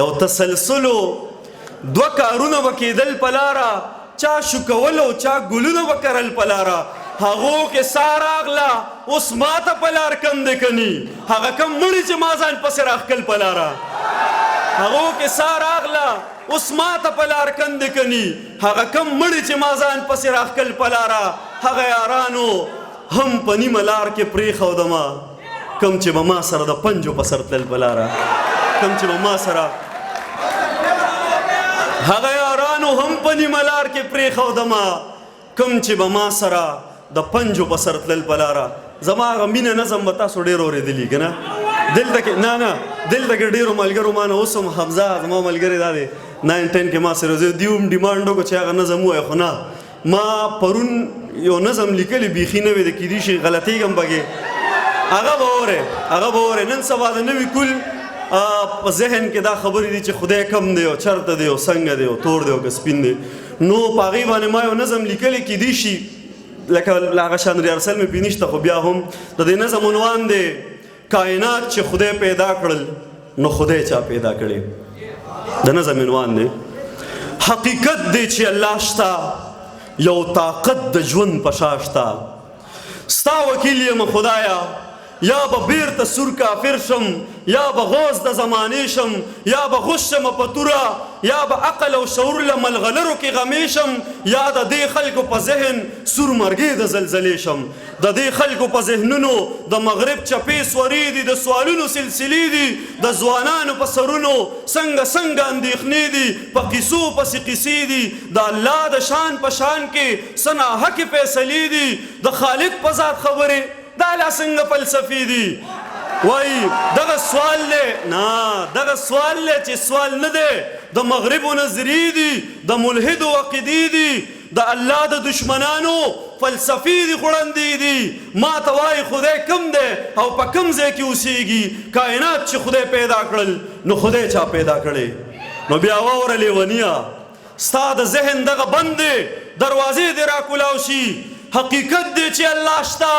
یو تسلسلو دوه کارونه به کېدل په لاره، چا شکول او چا ګلونه به کرل په لاره. هغو کې سا راغله اوس ماته په لار کم دی کني، هغه کم مړي چې ما ځان پسې راښکل په لاره. هغو کې سا راغله اوس ماته په لار کم دی کني، هغه کم مړي چې ما ځان پسې راښکل په لاره. هغه یارانو هم په نیمه لار کې پرېښودمه، کم چې به ما سره د پنجو په سر تلل په لاره. کم چې به ما سره هغه یارانو هم په نیمه لار کې پرېښودمه، کم چې به ما سره د پنجو په سر تلل په لاره. زما هغه مینه نظم به تاسو ډېر اورېدلي که نه؟ دلته کې نه دلته کې ډېرو ملګرو ما نه اوس هم حمزه زما ملګری دا دی 9-10 کې ما سره زه دې هم ډیمانډ وکړو چې هغه نظم ووایه، خو نه ما پرون یو نظم لیکلی بیخي نه وی د کیدای شي غلطېږم پکې. هغه به اورې نن سبا د نوي کل په ذهن کې دا خبرې دي چې خدای کم دی او چرته دی او څنګه دی او تور دی او که سپین دی. نو په هغې باندې ما یو نظم لیکلی کیدای شي لکه هغه شان ریارسل مې پې نشته، خو بیا هم د دې نظم عنوان دی کائنات چې خدای پیدا کړل نو خدای چا پیدا کړی. د نظم عنوان دی حقیقت دی چې الله شته، یو طاقت د ژوند په شا شته. ستا وکیل یم خدایا، یا به بیرته سور کافر شم، یا به غوث د زمانې شم، یا به غوث شم په توره، یا به عقل او شعور له ملغلرو کې غمې شم، یا د دې خلکو په ذهن سور مرګې د زلزلې شم. د دې خلکو په ذهنونو د مغرب چپې سورې دي، د سوالونو سلسلې دي، د ځوانانو په سرونو څنګه اندېښنې دي، په قیسو پسې قیسې دي. د الله د شان په شان کې څه ناحقې فیصلې دي، د خالق په ذات خبرې دا لا څنګه فلسفي دي. وایي دغه سوال دی، نه دغه سوال دی چې سوال نه دی، د مغربو نظریې دي، د ملحدو عقیدې دي، د الله د دشمنانو فلسفي دي، خوړندې دي. ما ته وایي خدای کم دی او په کم ځای کې اوسېږي. کائنات چې خدای پیدا کړل نو خدای چا پیدا کړی؟ نو بیا واوره لیونیه، ستا د ذهن دغه بند دی، دروازې دې راکولاو شي. حقیقت دی چې الله شته،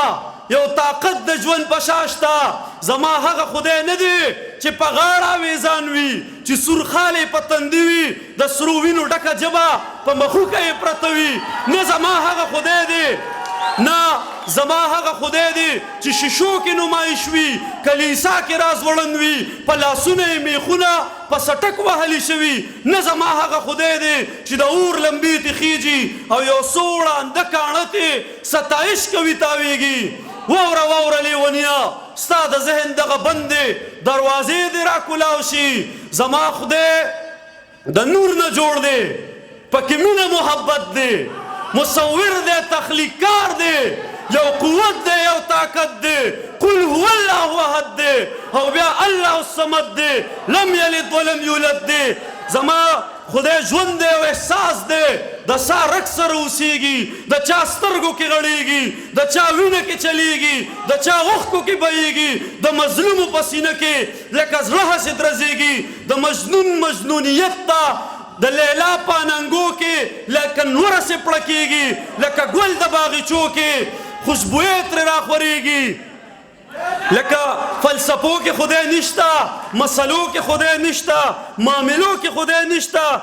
یو طاقت د ژوند په شا شته. زما هغه خدای نه دی چې په غاړه ویزان وي، چې سور خالې په تندي وي، د سرو وینو ډکه ژبه په مخوکه یې پرته وي. نه زما هغه خدای دی، نه زما هغه خدای دی چې شیشو کې نمایش وي، کلیسا کې راز وړند وي، په لاسونه یې میخونه په سټک وهلي شوي. نه زما هغه خدای دی چې د اور لمبې تې خیجي او یو څو وړانده کاڼه تې ستایش کوي تاویږي. واوره لیونیه، ستا د ذهن دغه بند دی، دروازې دې راکولاو شي. زما خدای د نور نه جوړ دی، پکې مینه محبت دی، مصور دی، تخلیقکار دی، یو قوت دی، یو طاقت دی. قل هو الله احد دی او بیا الله الصمد دی، لم یلد ولم یولد دی. زما خدای ژوند دی او احساس دی، د سا رګ سره اوسېږي، د چا سترګو کې غړېږي، د چا وینه کې چلیږي، د چا اوښکو کې بهیږي، د مظلومو په سینه کې لکه زړه هسې درزېږي. د مجنون مجنونیت ته د لیلا په اننګو کې لکه نوره سې پړکېږي، لکه ګل د باغچو کې خوشبویې ترې راخورېږي. لکه فلسفو کې خدای نشته، مسلو کې خدای نشته، معاملو کې خدای نشته،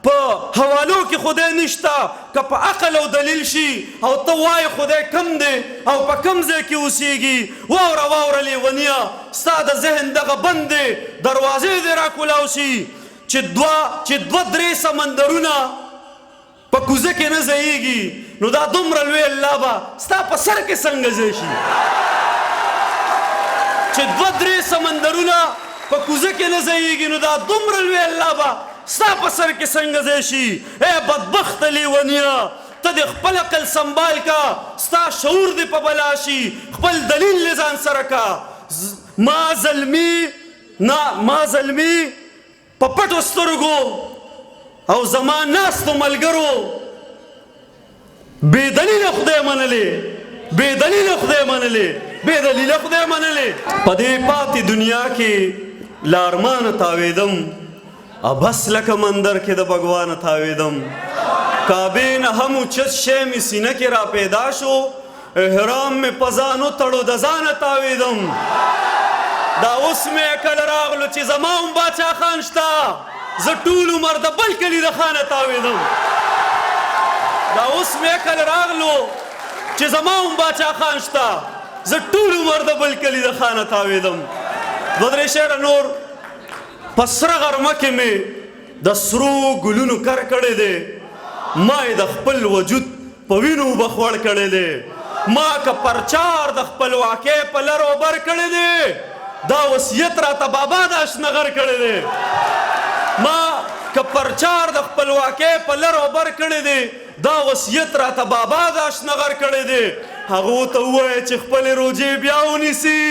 په حوالو کې خدای نشته. که په عقل او دلیل شي او ته وایې خدای کم دی او په کم ځای کې اوسېږي. واوره لیونیه، ستا د ذهن دغه بند دی، دروازې دې راکولاو شي. چې دوه درې سمندرونه په کوزه کې نه ځایېږي، نو دا دومره لوی الله به ستا په سر کې څنګه ځای شي؟ چې دوه درې سمندرونه په کوزه کې نه ځایېږي، نو دا دومره لوی الله به ستا په سر کې څنګه ځای شي؟ ای بدبخته لیونیه، ته دې خپل عقل سنبال کا، ستا شعور دې په بلا شي، خپل دلیل دې ځان سره کا. ما ظلمي په پټو سترګو او زما ناستو ملګرو بې دلیله خدای منلې، بې دلیله خدای منلې، بې دلیله خدای منلې. په دې پاتې دنیا کې له ارمانه تاوېدم، بس لکه مندر کې د بګوانه تاوېدم. کعبې نه هم اوچت شی مې سینه کې را پیدا شو، احرام مې په ځان وتړو د ځانه تاوېدم. دا اوس مې کله راغلو چې زما هم باچا خان شته زه ټول عمر د بل کلي د خانه تاوېدم دا اوس مې کله راغلو چې زما هم باچا خان شته زه ټول عمر د بل کلي د خانه تاوېدم دوه درې شعره نور په سره غرمه کې مې د سرو ګلونو کر کړی دی ما یې د خپل وجود په وینو بخوړ کړی دی ما که پرچار د خپلواکۍ په لر و بر کړی دی دا وصیت راته بابا د اشنغر کړی دی ما که پرچار د خپلواکۍ په لر و بر کړی دی دا وصیت راته بابا د اشنغر کړی دی هغو ته ووایه چې خپلې روجې بیا ونیسي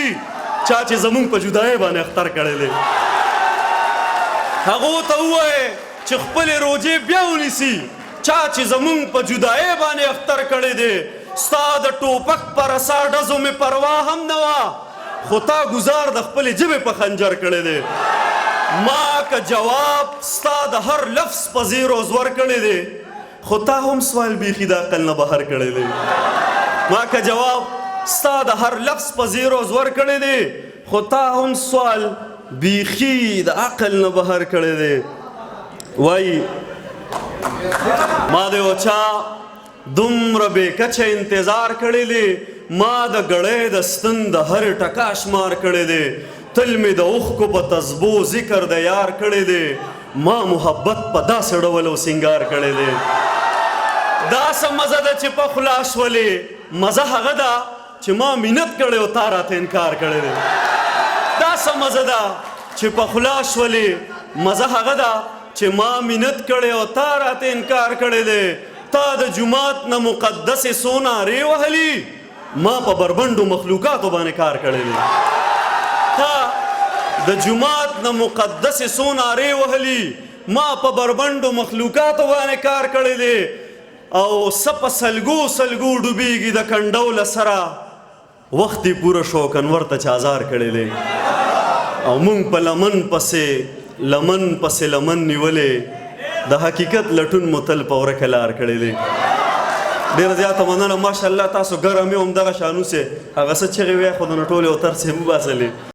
چا چې زمونږ په جدایۍ باندې اختر کړی دی هغو ته ووایه چې خپلې روجې بیا ونیسي چا چې زمونږ په جدایۍ باندې اختر کړی دی ستا د ټوپک په رسا ډزو مې پروا هم نه وه خو تا ګزار د خپلې ژبې په خنجر کړی دی ما که جواب ستا د هر لفظ په زیر و زور کړی دی خو تا هم سوال بیخي د عقل نه بهر کړی دی ما که جواب ستا د هر لفظ په زیر و زور کړی دی خو تا هم سوال بیخي د عقل نه بهر کړی دی وایي ما د یو چا دومره بې کچه انتظار کړی دی ما د ګړۍ د ستن د هر ټکا شمار کړی دی تل مې د اوښکو په تسبو ذکر د یار کړی دی ما محبت په داسې ډول او سینګار کړی دی دا څه مزه ده چې په خلا شولې مزه هغه ده چې ما منت کړی او تا راته انکار کړی دی دا څه مزه ده چې په خلا شولې مزه هغه ده چې ما منت کړی او تا راته انکار کړی دی تا د جومات نه مقدسې څو نارې وهلي ما په بربنډو مخلوقاتو باندې کار کړی دی تا د جومات نه مقدسې څو نارې وهلي ما په بربنډو مخلوقاتو باندې کار کړی دی او څه په سلګو سلګو ډوبېږي د کنډو له سره وخت یې پوره شو کنور ته چازار کړی دی او موږ په لمن پسې لمن نیولې د حقیقت لټون مو تل په ورکه لار کړی دی ډېره زیاته مننه ماشاءالله تاسو ګرم یې همدغه شانو سې هغه څه چغې وایي خو د نه ټولې او تر سې مو باسلې